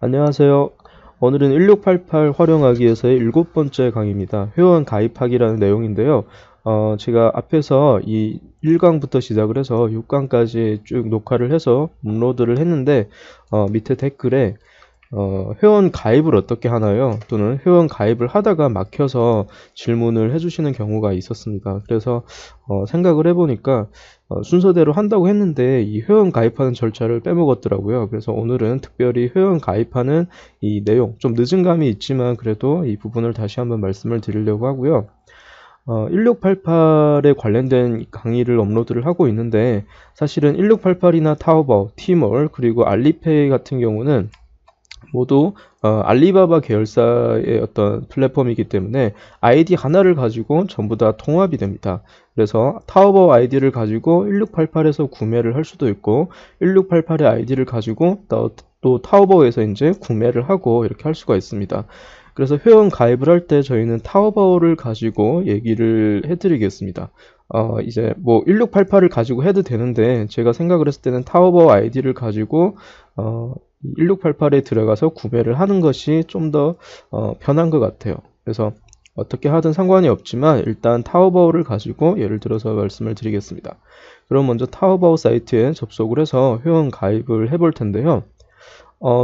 안녕하세요. 오늘은 1688 활용하기에서의 7번째 강의입니다. 회원 가입하기라는 내용인데요. 제가 앞에서 이 1강부터 시작을 해서 6강까지 쭉 녹화를 해서 업로드를 했는데, 밑에 댓글에 회원 가입을 어떻게 하나요? 또는 회원 가입을 하다가 막혀서 질문을 해주시는 경우가 있었습니다. 그래서 생각을 해보니까 순서대로 한다고 했는데 이 회원 가입하는 절차를 빼먹었더라고요. 그래서 오늘은 특별히 회원 가입하는 이 내용, 좀 늦은 감이 있지만 그래도 이 부분을 다시 한번 말씀을 드리려고 하고요. 1688에 관련된 강의를 업로드를 하고 있는데, 사실은 1688이나 타오바오, 티몰, 그리고 알리페이 같은 경우는 모두 알리바바 계열사의 어떤 플랫폼이기 때문에 아이디 하나를 가지고 전부 다 통합이 됩니다. 그래서 타오바오 아이디를 가지고 1688에서 구매를 할 수도 있고, 1688의 아이디를 가지고 또 타오바오에서 이제 구매를 하고 이렇게 할 수가 있습니다. 그래서 회원 가입을 할 때 저희는 타오바오를 가지고 얘기를 해드리겠습니다. 이제 뭐 1688을 가지고 해도 되는데, 제가 생각을 했을 때는 타오바오 아이디를 가지고 1688에 들어가서 구매를 하는 것이 좀 더 편한 것 같아요. 그래서 어떻게 하든 상관이 없지만 일단 타오바오를 가지고 예를 들어서 말씀을 드리겠습니다. 그럼 먼저 타오바오 사이트에 접속을 해서 회원 가입을 해볼 텐데요.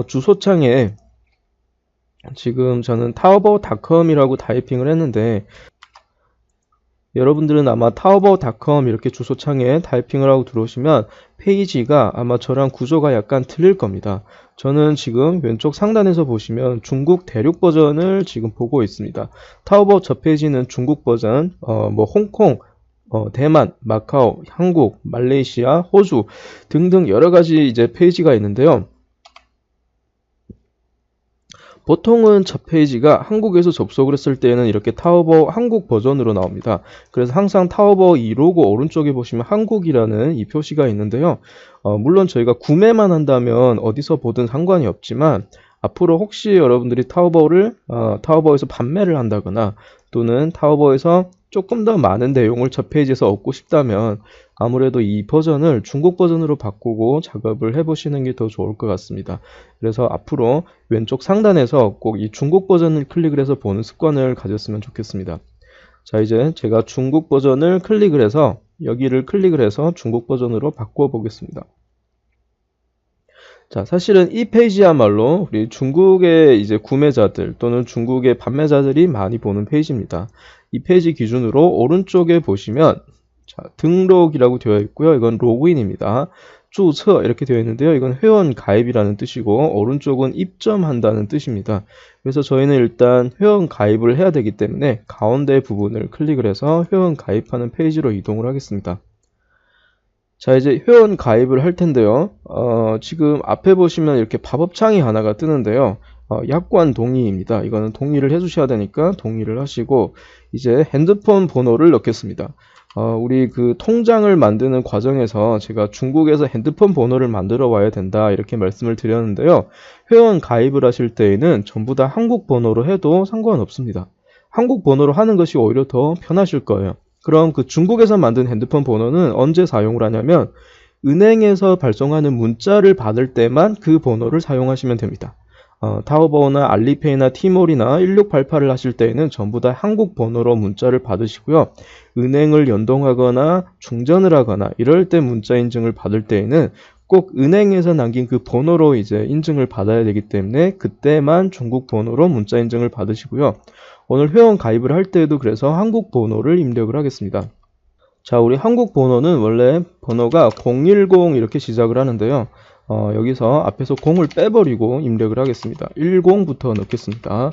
주소창에 지금 저는 taobao.com이라고 타이핑을 했는데, 여러분들은 아마 taobao.com 이렇게 주소창에 타이핑을 하고 들어오시면 페이지가 아마 저랑 구조가 약간 틀릴 겁니다. 저는 지금 왼쪽 상단에서 보시면 중국 대륙 버전을 지금 보고 있습니다. 타오바오 저 페이지는 중국 버전, 뭐 홍콩, 대만, 마카오, 한국, 말레이시아, 호주 등등 여러 가지 이제 페이지가 있는데요. 보통은 첫 페이지가 한국에서 접속을 했을 때는 이렇게 타오바오 한국 버전으로 나옵니다. 그래서 항상 타오바오 이 로고 오른쪽에 보시면 한국이라는 이 표시가 있는데요. 물론 저희가 구매만 한다면 어디서 보든 상관이 없지만, 앞으로 혹시 여러분들이 타오바오에서 판매를 한다거나 또는 타오바오에서 조금 더 많은 내용을 첫 페이지에서 얻고 싶다면 아무래도 이 버전을 중국 버전으로 바꾸고 작업을 해보시는 게 더 좋을 것 같습니다. 그래서 앞으로 왼쪽 상단에서 꼭 이 중국 버전을 클릭을 해서 보는 습관을 가졌으면 좋겠습니다. 자, 이제 제가 중국 버전을 클릭을 해서 여기를 클릭을 해서 중국 버전으로 바꾸어 보겠습니다. 자, 사실은 이 페이지야말로 우리 중국의 이제 구매자들 또는 중국의 판매자들이 많이 보는 페이지입니다. 이 페이지 기준으로 오른쪽에 보시면 자, 등록이라고 되어 있고요. 이건 로그인입니다. 주册 이렇게 되어 있는데요. 이건 회원 가입이라는 뜻이고, 오른쪽은 입점한다는 뜻입니다. 그래서 저희는 일단 회원 가입을 해야 되기 때문에 가운데 부분을 클릭을 해서 회원 가입하는 페이지로 이동을 하겠습니다. 자, 이제 회원 가입을 할 텐데요. 지금 앞에 보시면 이렇게 팝업창이 하나가 뜨는데요. 약관 동의입니다. 이거는 동의를 해주셔야 되니까 동의를 하시고, 이제 핸드폰 번호를 넣겠습니다. 우리 그 통장을 만드는 과정에서 제가 중국에서 핸드폰 번호를 만들어 와야 된다 이렇게 말씀을 드렸는데요. 회원 가입을 하실 때에는 전부 다 한국 번호로 해도 상관없습니다. 한국 번호로 하는 것이 오히려 더 편하실 거예요. 그럼 그 중국에서 만든 핸드폰 번호는 언제 사용을 하냐면, 은행에서 발송하는 문자를 받을 때만 그 번호를 사용하시면 됩니다. 타오바오나 알리페이나 티몰이나 1688을 하실 때에는 전부 다 한국 번호로 문자를 받으시고요. 은행을 연동하거나 충전을 하거나 이럴 때 문자 인증을 받을 때에는 꼭 은행에서 남긴 그 번호로 이제 인증을 받아야 되기 때문에 그때만 중국 번호로 문자 인증을 받으시고요. 오늘 회원 가입을 할 때에도 그래서 한국 번호를 입력을 하겠습니다. 자, 우리 한국 번호는 원래 번호가 010 이렇게 시작을 하는데요. 여기서 앞에서 0을 빼버리고 입력을 하겠습니다. 10부터 넣겠습니다.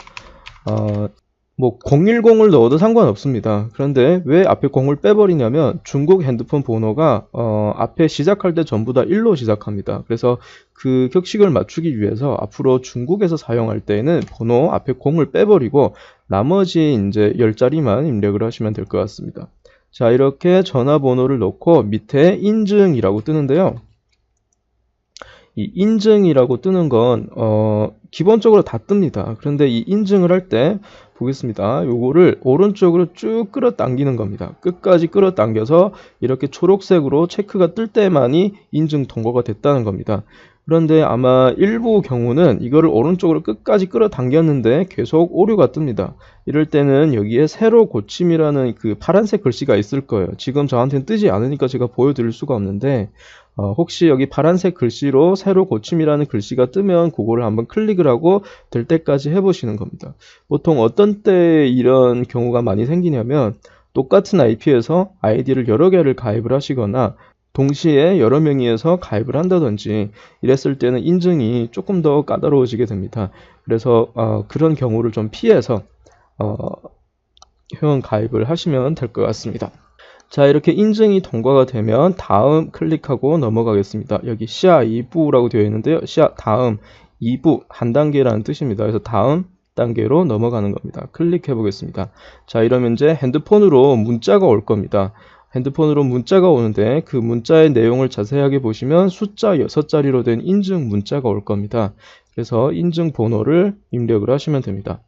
뭐 010을 넣어도 상관없습니다. 그런데 왜 앞에 0을 빼버리냐면, 중국 핸드폰 번호가 앞에 시작할 때 전부 다 1로 시작합니다. 그래서 그 격식을 맞추기 위해서 앞으로 중국에서 사용할 때는 번호 앞에 0을 빼버리고 나머지 이제 10자리만 입력을 하시면 될 것 같습니다. 자, 이렇게 전화번호를 넣고 밑에 인증이라고 뜨는데요. 이 인증이라고 뜨는 건 기본적으로 다 뜹니다. 그런데 이 인증을 할 때 보겠습니다. 요거를 오른쪽으로 쭉 끌어당기는 겁니다. 끝까지 끌어당겨서 이렇게 초록색으로 체크가 뜰 때만이 인증 통과가 됐다는 겁니다. 그런데 아마 일부 경우는 이거를 오른쪽으로 끝까지 끌어당겼는데 계속 오류가 뜹니다. 이럴 때는 여기에 세로 고침이라는 그 파란색 글씨가 있을 거예요. 지금 저한테는 뜨지 않으니까 제가 보여드릴 수가 없는데 혹시 여기 파란색 글씨로 세로 고침이라는 글씨가 뜨면 그거를 한번 클릭을 하고 될 때까지 해보시는 겁니다. 보통 어떤 때 이런 경우가 많이 생기냐면 똑같은 IP에서 아이디를 여러 개를 가입을 하시거나 동시에 여러 명이서 가입을 한다든지 이랬을 때는 인증이 조금 더 까다로워지게 됩니다. 그래서 그런 경우를 좀 피해서 회원 가입을 하시면 될 것 같습니다. 자, 이렇게 인증이 통과가 되면 다음 클릭하고 넘어가겠습니다. 여기 시아 2부라고 되어 있는데요. 시아 다음 2부 한 단계라는 뜻입니다. 그래서 다음 단계로 넘어가는 겁니다. 클릭해 보겠습니다. 자, 이러면 이제 핸드폰으로 문자가 올 겁니다. 핸드폰으로 문자가 오는데 그 문자의 내용을 자세하게 보시면 숫자 6자리로 된 인증 문자가 올 겁니다. 그래서 인증 번호를 입력을 하시면 됩니다.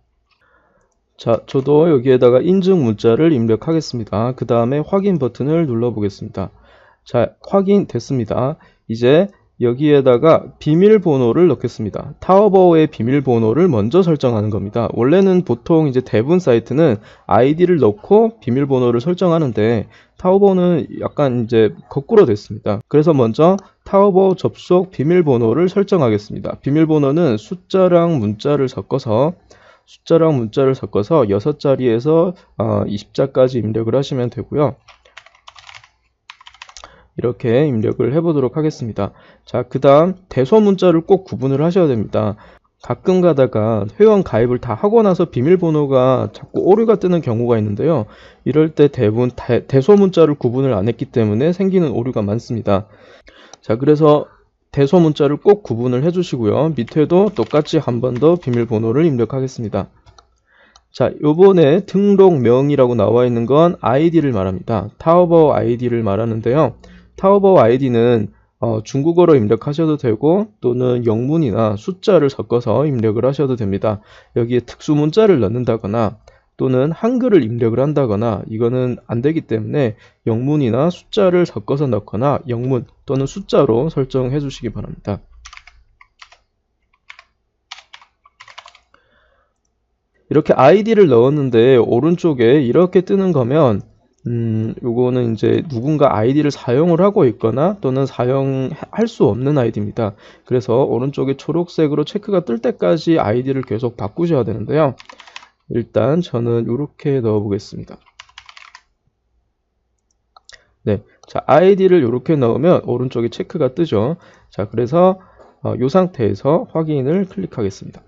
자, 저도 여기에다가 인증 문자를 입력하겠습니다. 그 다음에 확인 버튼을 눌러 보겠습니다. 자, 확인됐습니다. 이제 여기에다가 비밀번호를 넣겠습니다. 타오바오의 비밀번호를 먼저 설정하는 겁니다. 원래는 보통 이제 대부분 사이트는 아이디를 넣고 비밀번호를 설정하는데 타오바오는 약간 이제 거꾸로 됐습니다. 그래서 먼저 타오바오 접속 비밀번호를 설정하겠습니다. 비밀번호는 숫자랑 문자를 섞어서 6자리에서 20자까지 입력을 하시면 되고요. 이렇게 입력을 해보도록 하겠습니다. 자, 그 다음 대소 문자를 꼭 구분을 하셔야 됩니다. 가끔 가다가 회원 가입을 다 하고 나서 비밀번호가 자꾸 오류가 뜨는 경우가 있는데요. 이럴 때 대부분 대소 문자를 구분을 안 했기 때문에 생기는 오류가 많습니다. 자, 그래서 대소 문자를 꼭 구분을 해주시고요. 밑에도 똑같이 한 번 더 비밀번호를 입력하겠습니다. 자, 요번에 등록명이라고 나와 있는 건 아이디를 말합니다. 타오바오 아이디를 말하는데요. 타오바오 아이디는 중국어로 입력하셔도 되고 또는 영문이나 숫자를 섞어서 입력을 하셔도 됩니다. 여기에 특수 문자를 넣는다거나 또는 한글을 입력을 한다거나 이거는 안 되기 때문에 영문이나 숫자를 섞어서 넣거나 영문 또는 숫자로 설정해 주시기 바랍니다. 이렇게 아이디를 넣었는데 오른쪽에 이렇게 뜨는 거면 요거는 이제 누군가 아이디를 사용을 하고 있거나 또는 사용할 수 없는 아이디입니다. 그래서 오른쪽에 초록색으로 체크가 뜰 때까지 아이디를 계속 바꾸셔야 되는데요. 일단 저는 이렇게 넣어 보겠습니다. 네, 자, 아이디를 이렇게 넣으면 오른쪽에 체크가 뜨죠. 자, 그래서 이 상태에서 확인을 클릭하겠습니다.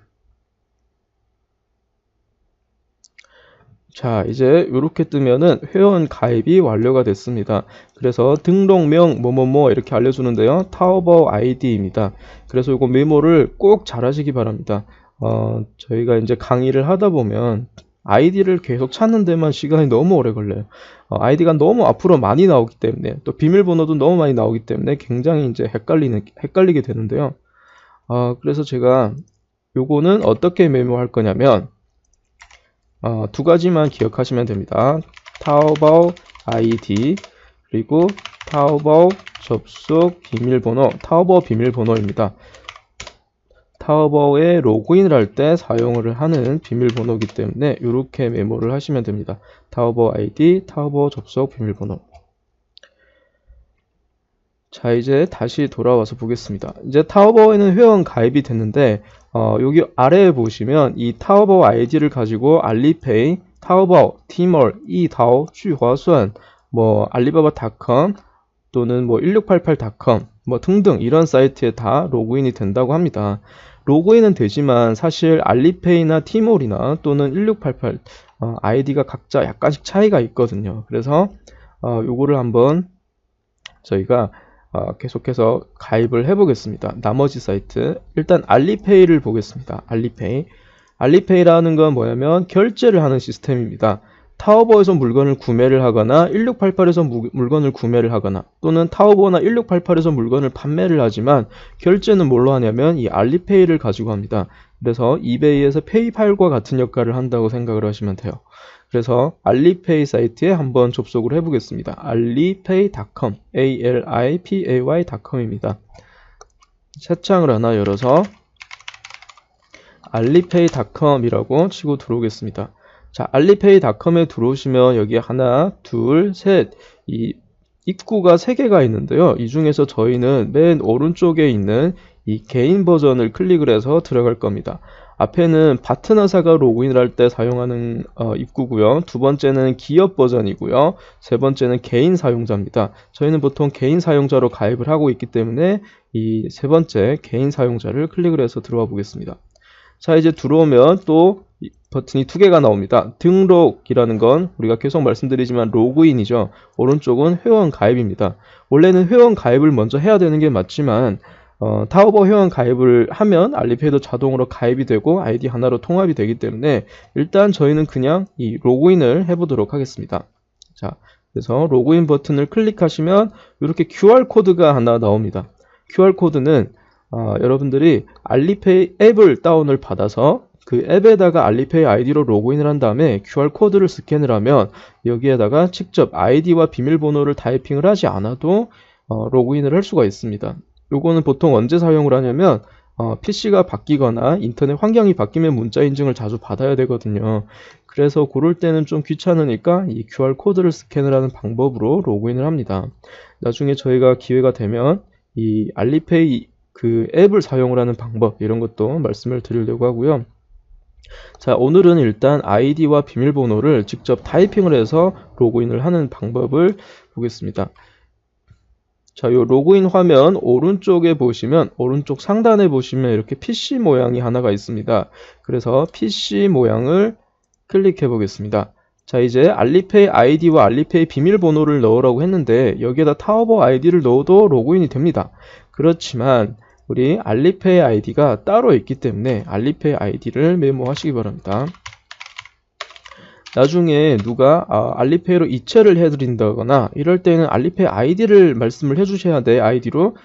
자, 이제 이렇게 뜨면은 회원 가입이 완료가 됐습니다. 그래서 등록명 뭐뭐뭐 이렇게 알려주는데요. 타오바오 아이디입니다. 그래서 이거 메모를 꼭 잘 하시기 바랍니다. 저희가 이제 강의를 하다 보면 아이디를 계속 찾는 데만 시간이 너무 오래 걸려요. 아이디가 너무 앞으로 많이 나오기 때문에 또 비밀번호도 너무 많이 나오기 때문에 굉장히 이제 헷갈리게 되는데요. 그래서 제가 요거는 어떻게 메모할 거냐면 두 가지만 기억하시면 됩니다. 타오바오 아이디 그리고 타오바오 접속 비밀번호, 타오바오 비밀번호입니다. 타오바오에 로그인을 할 때 사용을 하는 비밀번호이기 때문에 이렇게 메모를 하시면 됩니다. 타오바오 아이디, 타오바오 접속 비밀번호. 자, 이제 다시 돌아와서 보겠습니다. 이제 타오바오에는 회원 가입이 됐는데 여기 아래에 보시면 이 타오바오 아이디를 가지고 알리페이, 타오바오, 티몰, 이다오, 쥐화수안, 뭐 알리바바닷컴 또는 뭐 1688.com 뭐 등등 이런 사이트에 다 로그인이 된다고 합니다. 로그인은 되지만 사실 알리페이나 티몰이나 또는 1688 아이디가 각자 약간씩 차이가 있거든요. 그래서 요거를 한번 저희가 계속해서 가입을 해보겠습니다. 나머지 사이트 일단 알리페이를 보겠습니다. 알리페이라는 건 뭐냐면 결제를 하는 시스템입니다. 타오바오에서 물건을 구매를 하거나 1688에서 물건을 구매를 하거나 또는 타오바오나 1688에서 물건을 판매를 하지만 결제는 뭘로 하냐면 이 알리페이를 가지고 합니다. 그래서 이베이에서 페이팔과 같은 역할을 한다고 생각을 하시면 돼요. 그래서 알리페이 사이트에 한번 접속을 해보겠습니다. alipay.com, alipay.com입니다. 새 창을 하나 열어서 alipay.com이라고 치고 들어오겠습니다. 자, alipay.com에 들어오시면 여기 하나, 둘, 셋, 이 입구가 3개가 있는데요. 이 중에서 저희는 맨 오른쪽에 있는 이 개인 버전을 클릭을 해서 들어갈 겁니다. 앞에는 파트너사가 로그인을 할 때 사용하는 입구고요. 두 번째는 기업 버전이고요. 세 번째는 개인 사용자입니다. 저희는 보통 개인 사용자로 가입을 하고 있기 때문에 이 세 번째 개인 사용자를 클릭을 해서 들어와 보겠습니다. 자, 이제 들어오면 또 버튼이 2개가 나옵니다. 등록이라는 건 우리가 계속 말씀드리지만 로그인이죠. 오른쪽은 회원 가입입니다. 원래는 회원 가입을 먼저 해야 되는 게 맞지만 타오버 회원 가입을 하면 알리페이도 자동으로 가입이 되고 아이디 하나로 통합이 되기 때문에 일단 저희는 그냥 이 로그인을 해보도록 하겠습니다. 자, 그래서 로그인 버튼을 클릭하시면 이렇게 QR코드가 하나 나옵니다. QR코드는 여러분들이 알리페이 앱을 다운을 받아서 그 앱에다가 알리페이 아이디로 로그인을 한 다음에 QR코드를 스캔을 하면 여기에다가 직접 아이디와 비밀번호를 타이핑을 하지 않아도 로그인을 할 수가 있습니다. 요거는 보통 언제 사용을 하냐면 PC가 바뀌거나 인터넷 환경이 바뀌면 문자 인증을 자주 받아야 되거든요. 그래서 그럴 때는 좀 귀찮으니까 이 QR코드를 스캔을 하는 방법으로 로그인을 합니다. 나중에 저희가 기회가 되면 이 알리페이 그 앱을 사용을 하는 방법 이런 것도 말씀을 드리려고 하고요. 자, 오늘은 일단 아이디와 비밀번호를 직접 타이핑을 해서 로그인을 하는 방법을 보겠습니다. 자, 요 로그인 화면 오른쪽에 보시면 오른쪽 상단에 보시면 이렇게 PC 모양이 하나가 있습니다. 그래서 PC 모양을 클릭해 보겠습니다. 자, 이제 알리페이 아이디와 알리페이 비밀번호를 넣으라고 했는데 여기에다 타오버 아이디를 넣어도 로그인이 됩니다. 그렇지만 우리 알리페이 아이디가 따로 있기 때문에 알리페이 아이디를 메모하시기 바랍니다. 나중에 누가 알리페이로 이체를 해드린다거나 이럴 때는 알리페이 아이디를 말씀을 해주셔야 돼. 아이디로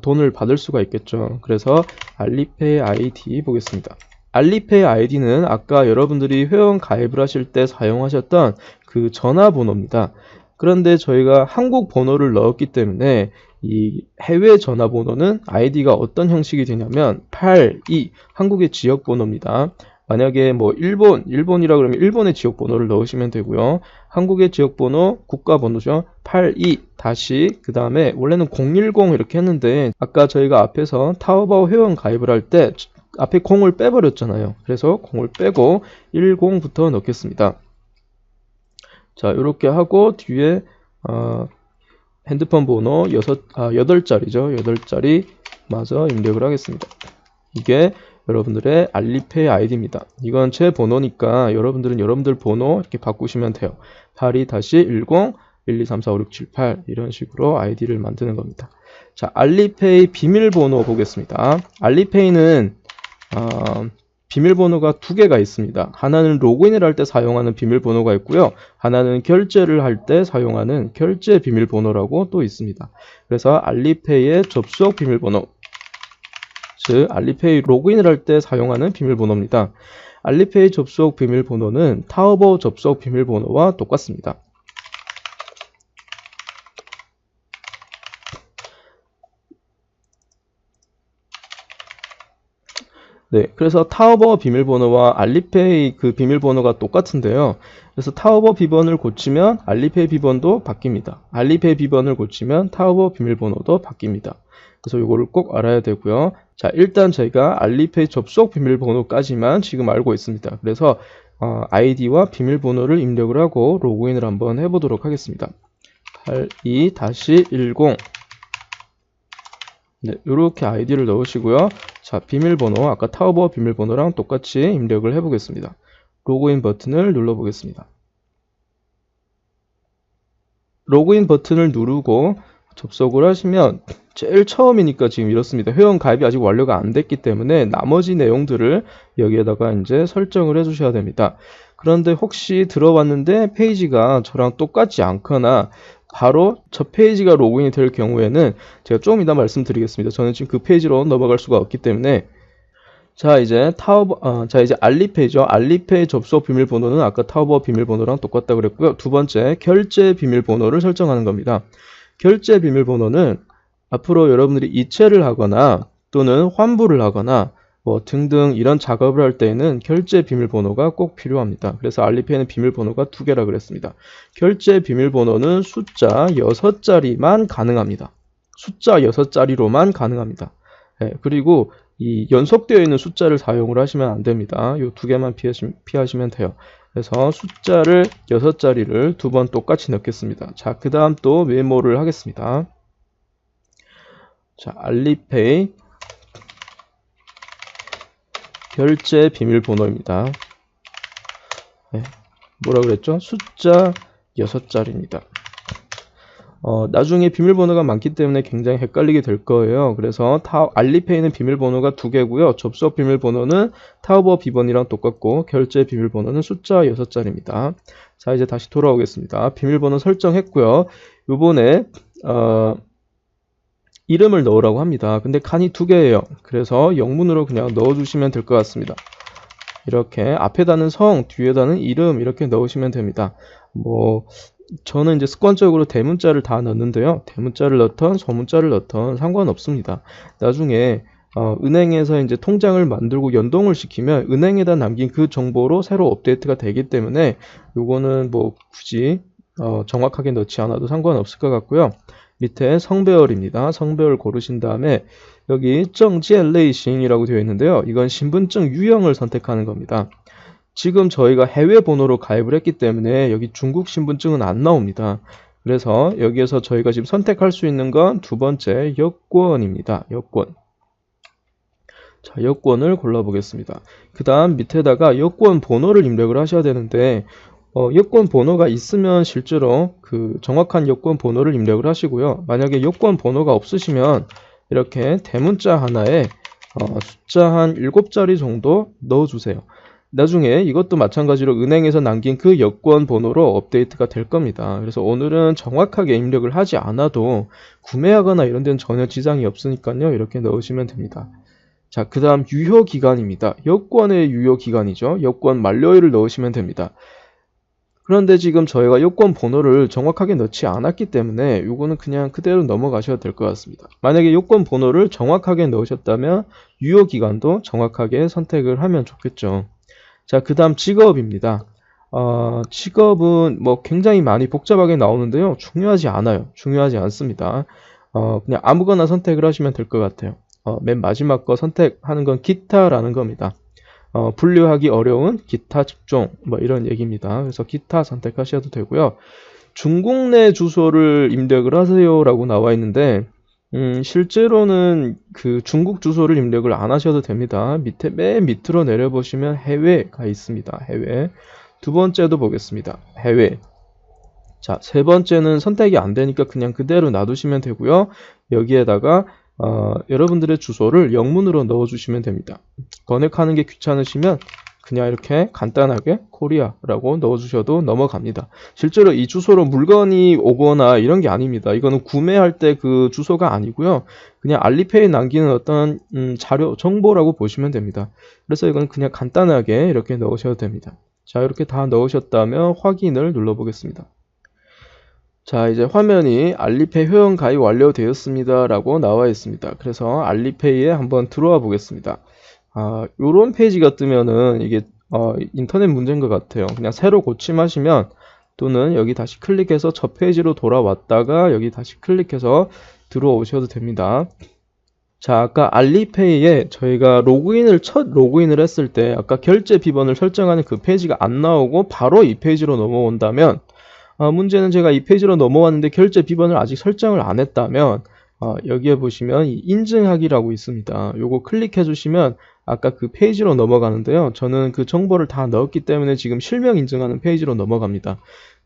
돈을 받을 수가 있겠죠. 그래서 알리페이 아이디 보겠습니다. 알리페이 아이디는 아까 여러분들이 회원 가입을 하실 때 사용하셨던 그 전화번호입니다. 그런데 저희가 한국 번호를 넣었기 때문에 이 해외 전화번호는 아이디가 어떤 형식이 되냐면 82 한국의 지역 번호입니다. 만약에 뭐 일본이라 그러면 일본의 지역 번호를 넣으시면 되고요. 한국의 지역 번호 국가 번호죠. 82 다시 그 다음에 원래는 010 이렇게 했는데 아까 저희가 앞에서 타오바오 회원 가입을 할 때 앞에 0을 빼버렸잖아요. 그래서 0을 빼고 10부터 넣겠습니다. 자, 이렇게 하고 뒤에 핸드폰 번호 8자리죠. 8자리 마저 입력을 하겠습니다. 이게 여러분들의 알리페이 아이디입니다. 이건 제 번호니까 여러분들은 여러분들 번호 이렇게 바꾸시면 돼요. 82-10 12345678 이런 식으로 아이디를 만드는 겁니다. 자, 알리페이 비밀번호 보겠습니다. 알리페이는 비밀번호가 2개가 있습니다. 하나는 로그인을 할 때 사용하는 비밀번호가 있고요. 하나는 결제를 할 때 사용하는 결제 비밀번호라고 또 있습니다. 그래서 알리페이의 접속 비밀번호, 즉 알리페이 로그인을 할 때 사용하는 비밀번호입니다. 알리페이 접속 비밀번호는 타오버 접속 비밀번호와 똑같습니다. 네, 그래서 타오버 비밀번호와 알리페이 그 비밀번호가 똑같은데요. 그래서 타오버 비번을 고치면 알리페이 비번도 바뀝니다. 알리페이 비번을 고치면 타오버 비밀번호도 바뀝니다. 그래서 이거를 꼭 알아야 되고요. 자, 일단 저희가 알리페이 접속 비밀번호까지만 지금 알고 있습니다. 그래서 아이디와 비밀번호를 입력을 하고 로그인을 한번 해보도록 하겠습니다. 82-10 네, 이렇게 아이디를 넣으시고요. 자, 비밀번호 아까 타오버 비밀번호랑 똑같이 입력을 해보겠습니다. 로그인 버튼을 눌러보겠습니다. 로그인 버튼을 누르고 접속을 하시면 제일 처음이니까 지금 이렇습니다. 회원 가입이 아직 완료가 안 됐기 때문에 나머지 내용들을 여기에다가 이제 설정을 해 주셔야 됩니다. 그런데 혹시 들어왔는데 페이지가 저랑 똑같지 않거나 바로 저 페이지가 로그인이 될 경우에는 제가 좀 이따 말씀드리겠습니다. 저는 지금 그 페이지로 넘어갈 수가 없기 때문에 자, 이제 이제 알리페이죠. 알리페이 접속 비밀번호는 아까 타오버 비밀번호랑 똑같다 그랬고요. 두 번째 결제 비밀번호를 설정하는 겁니다. 결제 비밀번호는 앞으로 여러분들이 이체를 하거나 또는 환불을 하거나 뭐 등등 이런 작업을 할 때에는 결제 비밀번호가 꼭 필요합니다. 그래서 알리페이는 비밀번호가 2개라 그랬습니다. 결제 비밀번호는 숫자 6자리만 가능합니다. 숫자 6자리로만 가능합니다. 네, 그리고 이 연속되어 있는 숫자를 사용을 하시면 안 됩니다. 이 2개만 피하시면 돼요. 그래서 숫자를 6자리를 2번 똑같이 넣겠습니다. 자, 그 다음 또 메모를 하겠습니다. 자, 알리페이 결제 비밀번호입니다. 네, 뭐라 그랬죠? 숫자 6자리입니다. 나중에 비밀번호가 많기 때문에 굉장히 헷갈리게 될 거예요. 그래서 알리페이는 비밀번호가 2개고요. 접속 비밀번호는 타오버 비번이랑 똑같고 결제 비밀번호는 숫자 6자리입니다. 자, 이제 다시 돌아오겠습니다. 비밀번호 설정했고요. 요번에 이름을 넣으라고 합니다. 근데 칸이 2개예요. 그래서 영문으로 그냥 넣어주시면 될 것 같습니다. 이렇게 앞에다는 성, 뒤에다는 이름 이렇게 넣으시면 됩니다. 뭐 저는 이제 습관적으로 대문자를 다 넣는데요. 대문자를 넣던 소문자를 넣던 상관없습니다. 나중에 은행에서 이제 통장을 만들고 연동을 시키면 은행에다 남긴 그 정보로 새로 업데이트가 되기 때문에 요거는 뭐 굳이 정확하게 넣지 않아도 상관없을 것 같고요. 밑에 성별입니다. 성별 고르신 다음에 여기 정지엘레이싱이라고 되어 있는데요. 이건 신분증 유형을 선택하는 겁니다. 지금 저희가 해외 번호로 가입을 했기 때문에 여기 중국 신분증은 안 나옵니다. 그래서 여기에서 저희가 지금 선택할 수 있는 건 2번째 여권입니다. 여권. 자, 여권을 골라보겠습니다. 그 다음 밑에다가 여권 번호를 입력을 하셔야 되는데 여권 번호가 있으면 실제로 그 정확한 여권 번호를 입력을 하시고요. 만약에 여권 번호가 없으시면 이렇게 대문자 하나에 숫자 한 7자리 정도 넣어주세요. 나중에 이것도 마찬가지로 은행에서 남긴 그 여권 번호로 업데이트가 될 겁니다. 그래서 오늘은 정확하게 입력을 하지 않아도 구매하거나 이런 데는 전혀 지장이 없으니까요. 이렇게 넣으시면 됩니다. 자, 그 다음 유효기간입니다. 여권의 유효기간이죠. 여권 만료일을 넣으시면 됩니다. 그런데 지금 저희가 여권 번호를 정확하게 넣지 않았기 때문에 이거는 그냥 그대로 넘어가셔도 될 것 같습니다. 만약에 여권 번호를 정확하게 넣으셨다면 유효기간도 정확하게 선택을 하면 좋겠죠. 자, 그 다음 직업입니다. 직업은 뭐 굉장히 많이 복잡하게 나오는데요. 중요하지 않아요. 중요하지 않습니다. 그냥 아무거나 선택을 하시면 될 것 같아요. 맨 마지막 거 선택하는 건 기타라는 겁니다. 분류하기 어려운 기타 직종 뭐 이런 얘기입니다. 그래서 기타 선택하셔도 되고요. 중국 내 주소를 입력을 하세요 라고 나와 있는데 실제로는 그 중국 주소를 입력을 안 하셔도 됩니다. 맨 밑으로 내려보시면 해외가 있습니다. 해외. 2번째도 보겠습니다. 해외. 자, 3번째는 선택이 안 되니까 그냥 그대로 놔두시면 되고요. 여기에다가 여러분들의 주소를 영문으로 넣어주시면 됩니다. 번역하는 게 귀찮으시면 그냥 이렇게 간단하게 코리아라고 넣어주셔도 넘어갑니다. 실제로 이 주소로 물건이 오거나 이런 게 아닙니다. 이거는 구매할 때 그 주소가 아니고요. 그냥 알리페이에 남기는 어떤 자료, 정보라고 보시면 됩니다. 그래서 이건 그냥 간단하게 이렇게 넣으셔도 됩니다. 자, 이렇게 다 넣으셨다면 확인을 눌러보겠습니다. 자, 이제 화면이 알리페이 회원 가입 완료되었습니다 라고 나와 있습니다. 그래서 알리페이에 한번 들어와 보겠습니다. 요런 페이지가 뜨면은 이게 인터넷 문제인 것 같아요. 그냥 새로 고침하시면 또는 여기 다시 클릭해서 저 페이지로 돌아왔다가 여기 다시 클릭해서 들어오셔도 됩니다. 자, 아까 알리페이에 저희가 첫 로그인을 했을 때 아까 결제 비번을 설정하는 그 페이지가 안 나오고 바로 이 페이지로 넘어온다면 문제는 제가 이 페이지로 넘어왔는데 결제 비번을 아직 설정을 안 했다면 여기에 보시면 이 인증하기라고 있습니다. 요거 클릭해 주시면 아까 그 페이지로 넘어가는데요. 저는 그 정보를 다 넣었기 때문에 지금 실명 인증하는 페이지로 넘어갑니다.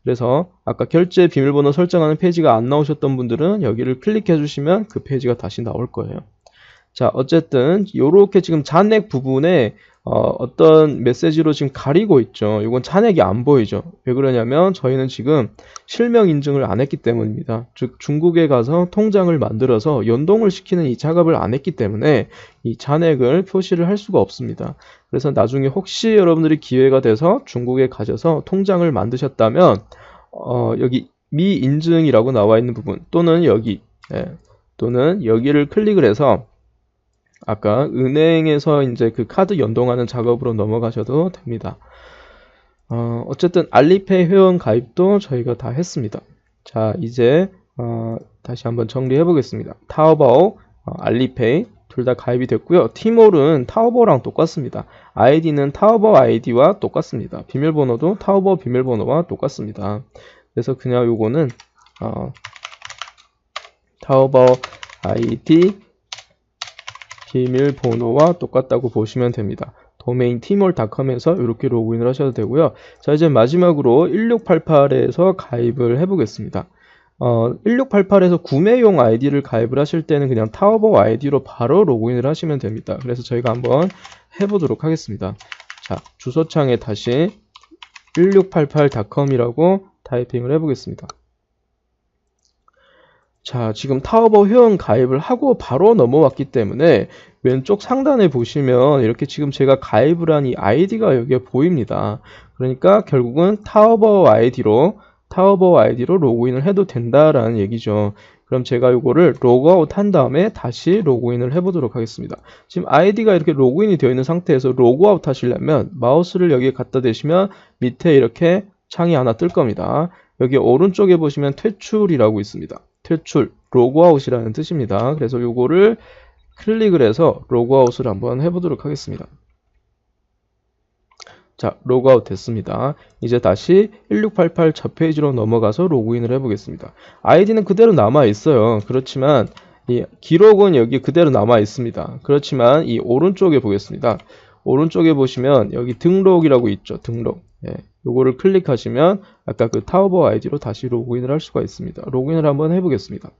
그래서 아까 결제 비밀번호 설정하는 페이지가 안 나오셨던 분들은 여기를 클릭해 주시면 그 페이지가 다시 나올 거예요. 자, 어쨌든 요렇게 지금 잔액 부분에 어떤 메시지로 지금 가리고 있죠. 이건 잔액이 안 보이죠. 왜 그러냐면 저희는 지금 실명 인증을 안 했기 때문입니다. 즉 중국에 가서 통장을 만들어서 연동을 시키는 이 작업을 안 했기 때문에 이 잔액을 표시를 할 수가 없습니다. 그래서 나중에 혹시 여러분들이 기회가 돼서 중국에 가셔서 통장을 만드셨다면 여기 미인증이라고 나와 있는 부분 또는 여기 또는 여기를 클릭을 해서 아까 은행에서 이제 그 카드 연동하는 작업으로 넘어가셔도 됩니다. 어쨌든 알리페이 회원 가입도 저희가 다 했습니다. 자, 이제 다시 한번 정리해 보겠습니다. 타오바오, 알리페이 둘 다 가입이 됐고요. 티몰은 타오바오랑 똑같습니다. 아이디는 타오바오 아이디와 똑같습니다. 비밀번호도 타오바오 비밀번호와 똑같습니다. 그래서 그냥 요거는 타오바오 아이디 비밀번호와 똑같다고 보시면 됩니다. 도메인 티몰닷컴에서 이렇게 로그인을 하셔도 되고요. 자, 이제 마지막으로 1688에서 가입을 해보겠습니다. 1688에서 구매용 아이디를 가입을 하실 때는 그냥 타오바오 아이디로 바로 로그인을 하시면 됩니다. 그래서 저희가 한번 해보도록 하겠습니다. 자, 주소창에 다시 1688.com이라고 타이핑을 해보겠습니다. 자, 지금 타오바오 회원 가입을 하고 바로 넘어왔기 때문에 왼쪽 상단에 보시면 이렇게 지금 제가 가입을 한 이 아이디가 여기에 보입니다. 그러니까 결국은 타오바오 아이디로 로그인을 해도 된다라는 얘기죠. 그럼 제가 이거를 로그아웃 한 다음에 다시 로그인을 해보도록 하겠습니다. 지금 아이디가 이렇게 로그인이 되어 있는 상태에서 로그아웃 하시려면 마우스를 여기에 갖다 대시면 밑에 이렇게 창이 하나 뜰 겁니다. 여기 오른쪽에 보시면 퇴출이라고 있습니다. 퇴출, 로그아웃이라는 뜻입니다. 그래서 요거를 클릭을 해서 로그아웃을 한번 해보도록 하겠습니다. 자, 로그아웃 됐습니다. 이제 다시 1688 첫 페이지로 넘어가서 로그인을 해보겠습니다. 아이디는 그대로 남아 있어요. 그렇지만 이 기록은 여기 그대로 남아 있습니다. 그렇지만 이 오른쪽에 보겠습니다. 오른쪽에 보시면 여기 등록이라고 있죠. 등록. 요거를 클릭하시면 아까 그 타오바오 아이디로 다시 로그인을 할 수가 있습니다. 로그인을 한번 해보겠습니다.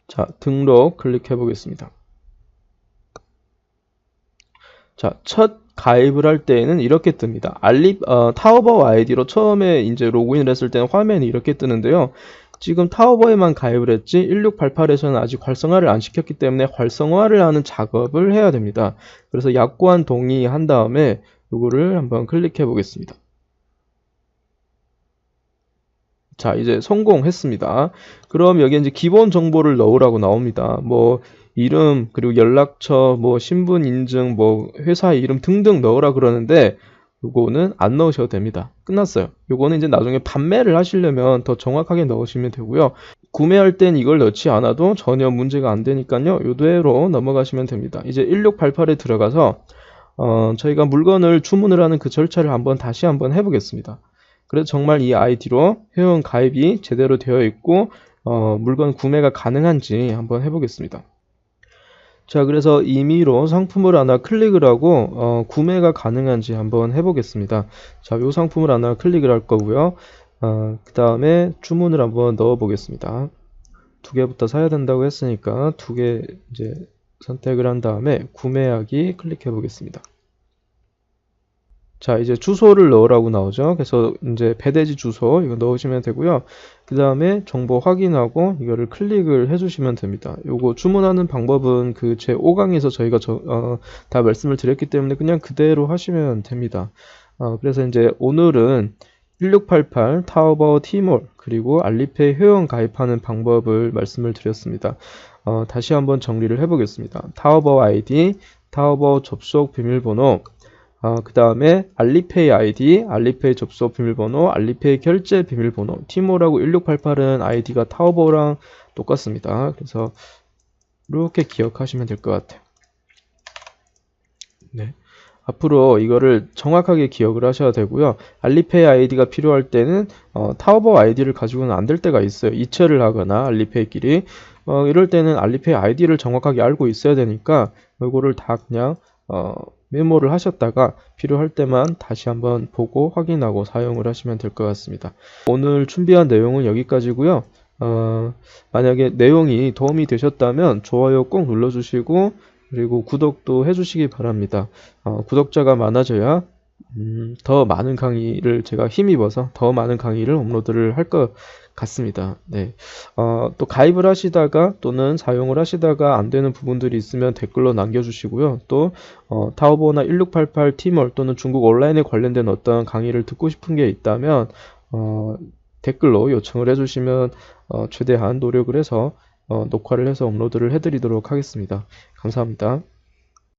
자, 등록 클릭해 보겠습니다. 자, 첫 가입을 할 때에는 이렇게 뜹니다. 타오바오 아이디로 처음에 이제 로그인을 했을 때는 화면이 이렇게 뜨는데요. 지금 타오바오에만 가입을 했지 1688에서는 아직 활성화를 안 시켰기 때문에 활성화를 하는 작업을 해야 됩니다. 그래서 약관 동의한 다음에 이거를 한번 클릭해 보겠습니다. 자, 이제 성공했습니다. 그럼 여기 이제 기본 정보를 넣으라고 나옵니다. 뭐 이름, 그리고 연락처, 뭐 신분 인증, 뭐 회사 이름 등등 넣으라 그러는데 요거는 안 넣으셔도 됩니다. 끝났어요. 요거는 이제 나중에 판매를 하시려면 더 정확하게 넣으시면 되고요. 구매할 땐 이걸 넣지 않아도 전혀 문제가 안 되니까요. 요대로 넘어가시면 됩니다. 이제 1688에 들어가서 저희가 물건을 주문을 하는 그 절차를 다시 한번 해보겠습니다. 그래서 정말 이 아이디로 회원 가입이 제대로 되어 있고 물건 구매가 가능한지 한번 해보겠습니다. 자, 그래서 임의로 상품을 하나 클릭을 하고 구매가 가능한지 한번 해보겠습니다. 자, 이 상품을 하나 클릭을 할 거고요. 그 다음에 주문을 한번 넣어 보겠습니다. 2개부터 사야 된다고 했으니까 2개 이제 선택을 한 다음에 구매하기 클릭해 보겠습니다. 자, 이제 주소를 넣으라고 나오죠. 그래서 이제 배대지 주소 이거 넣으시면 되고요. 그 다음에 정보 확인하고 이거를 클릭을 해주시면 됩니다. 요거 주문하는 방법은 그 제 5강에서 저희가 다 말씀을 드렸기 때문에 그냥 그대로 하시면 됩니다. 그래서 이제 오늘은 1688 타오바오 티몰 그리고 알리페이 회원 가입하는 방법을 말씀을 드렸습니다. 다시 한번 정리를 해보겠습니다. 타오바오 아이디, 타오바오 접속 비밀번호, 그 다음에 알리페이 아이디, 알리페이 접속 비밀번호, 알리페이 결제 비밀번호, 티몰하고 1688은 아이디가 타오바오랑 똑같습니다. 그래서 이렇게 기억하시면 될 것 같아요. 네. 앞으로 이거를 정확하게 기억을 하셔야 되고요. 알리페이 아이디가 필요할 때는 타오바오 아이디를 가지고는 안 될 때가 있어요. 이체를 하거나 알리페이끼리 이럴 때는 알리페이 아이디를 정확하게 알고 있어야 되니까 이거를 다 그냥 메모를 하셨다가 필요할 때만 다시 한번 보고 확인하고 사용을 하시면 될 것 같습니다. 오늘 준비한 내용은 여기까지고요. 만약에 내용이 도움이 되셨다면 좋아요 꼭 눌러주시고 그리고 구독도 해주시기 바랍니다. 구독자가 많아져야 더 많은 강의를 제가 힘입어서 더 많은 강의를 업로드를 할 것 같습니다. 네. 또 가입을 하시다가 또는 사용을 하시다가 안 되는 부분들이 있으면 댓글로 남겨주시고요. 또 타오바오나 1688 티몰 또는 중국 온라인에 관련된 어떤 강의를 듣고 싶은 게 있다면 댓글로 요청을 해주시면 최대한 노력을 해서 녹화를 해서 업로드를 해드리도록 하겠습니다. 감사합니다.